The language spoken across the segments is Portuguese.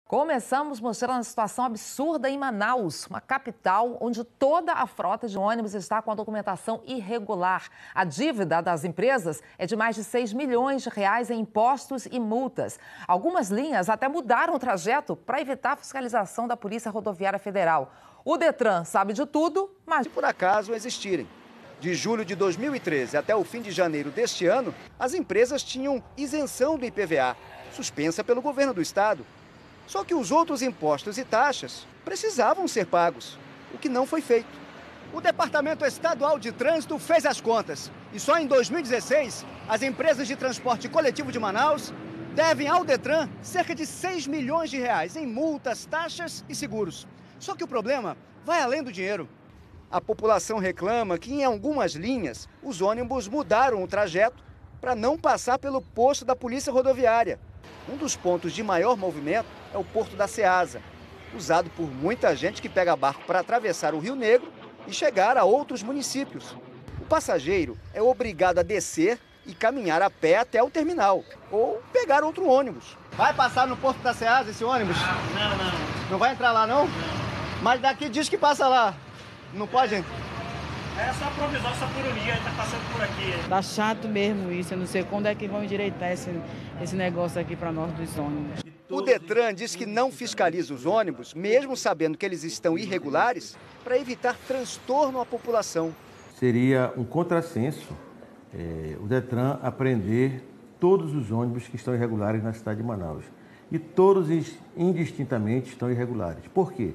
Começamos mostrando a situação absurda em Manaus, uma capital onde toda a frota de ônibus está com a documentação irregular. A dívida das empresas é de mais de 6 milhões de reais em impostos e multas. Algumas linhas até mudaram o trajeto para evitar a fiscalização da Polícia Rodoviária Federal. O Detran sabe de tudo, mas... Se por acaso existirem. De julho de 2013 até o fim de janeiro deste ano, as empresas tinham isenção do IPVA, suspensa pelo governo do estado. Só que os outros impostos e taxas precisavam ser pagos, o que não foi feito. O Departamento Estadual de Trânsito fez as contas e só em 2016 as empresas de transporte coletivo de Manaus devem ao Detran cerca de 6 milhões de reais em multas, taxas e seguros. Só que o problema vai além do dinheiro. A população reclama que em algumas linhas os ônibus mudaram o trajeto para não passar pelo posto da Polícia Rodoviária. Um dos pontos de maior movimento é o Porto da Ceasa, usado por muita gente que pega barco para atravessar o Rio Negro e chegar a outros municípios. O passageiro é obrigado a descer e caminhar a pé até o terminal, ou pegar outro ônibus. Vai passar no Porto da Ceasa esse ônibus? Não. Não vai entrar lá, não? Mas daqui diz que passa lá. Não pode? É só provisório, só por um dia, tá passando por aqui. Tá chato mesmo isso, eu não sei quando é que vão endireitar esse negócio aqui para nós dos ônibus. O Detran diz que não fiscaliza os ônibus, mesmo sabendo que eles estão irregulares, para evitar transtorno à população. Seria um contrassenso o Detran apreender todos os ônibus que estão irregulares na cidade de Manaus. E todos indistintamente estão irregulares. Por quê?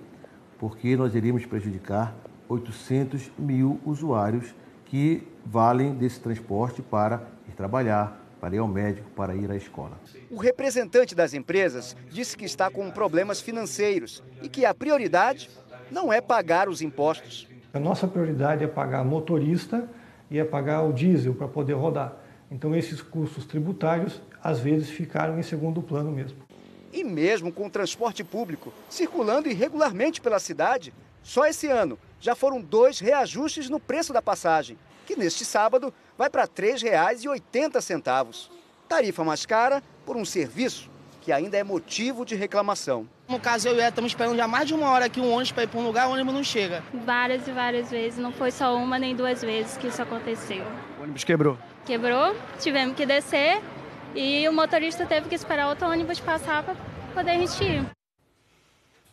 Porque nós iríamos prejudicar 800 mil usuários que valem desse transporte para ir trabalhar, para ir ao médico, para ir à escola. O representante das empresas disse que está com problemas financeiros e que a prioridade não é pagar os impostos. A nossa prioridade é pagar motorista e é pagar o diesel para poder rodar. Então esses custos tributários às vezes ficaram em segundo plano mesmo. E mesmo com o transporte público circulando irregularmente pela cidade, só esse ano já foram 2 reajustes no preço da passagem, que neste sábado vai para R$ 3,80. Tarifa mais cara por um serviço que ainda é motivo de reclamação. No caso, eu e ela estamos esperando já mais de uma hora aqui um ônibus para ir para um lugar, o ônibus não chega. Várias e várias vezes, não foi só uma nem 2 vezes que isso aconteceu. O ônibus quebrou? Quebrou, tivemos que descer e o motorista teve que esperar outro ônibus passar para poder a gente ir.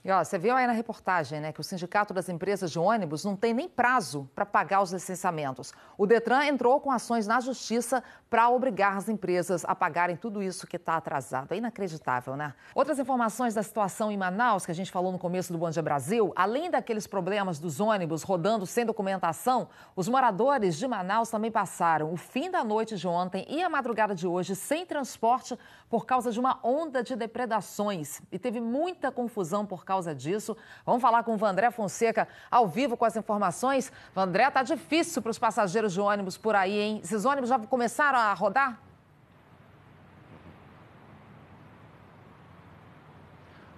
E ó, você viu aí na reportagem, né, que o Sindicato das Empresas de Ônibus não tem nem prazo para pagar os licenciamentos. O Detran entrou com ações na Justiça para obrigar as empresas a pagarem tudo isso que está atrasado. É inacreditável, né? Outras informações da situação em Manaus, que a gente falou no começo do Bom Dia Brasil, além daqueles problemas dos ônibus rodando sem documentação, os moradores de Manaus também passaram o fim da noite de ontem e a madrugada de hoje sem transporte por causa de uma onda de depredações. E teve muita confusão por causa disso. Vamos falar com o Vandré Fonseca ao vivo com as informações. Vandré, tá difícil para os passageiros de ônibus por aí, hein? Esses ônibus já começaram a rodar?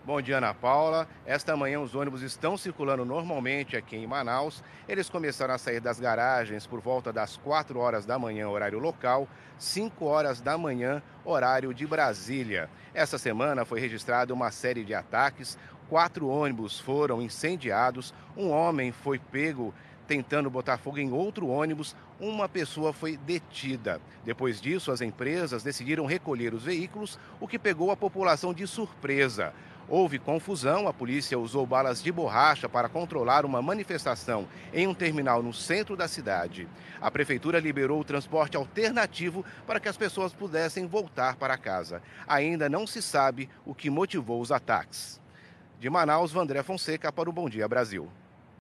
Bom dia, Ana Paula. Esta manhã os ônibus estão circulando normalmente aqui em Manaus. Eles começaram a sair das garagens por volta das 4 horas da manhã, horário local, 5 horas da manhã, horário de Brasília. Essa semana foi registrada uma série de ataques. 4 ônibus foram incendiados, um homem foi pego tentando botar fogo em outro ônibus, uma pessoa foi detida. Depois disso, as empresas decidiram recolher os veículos, o que pegou a população de surpresa. Houve confusão, a polícia usou balas de borracha para controlar uma manifestação em um terminal no centro da cidade. A prefeitura liberou o transporte alternativo para que as pessoas pudessem voltar para casa. Ainda não se sabe o que motivou os ataques. De Manaus, Vandré Fonseca para o Bom Dia Brasil.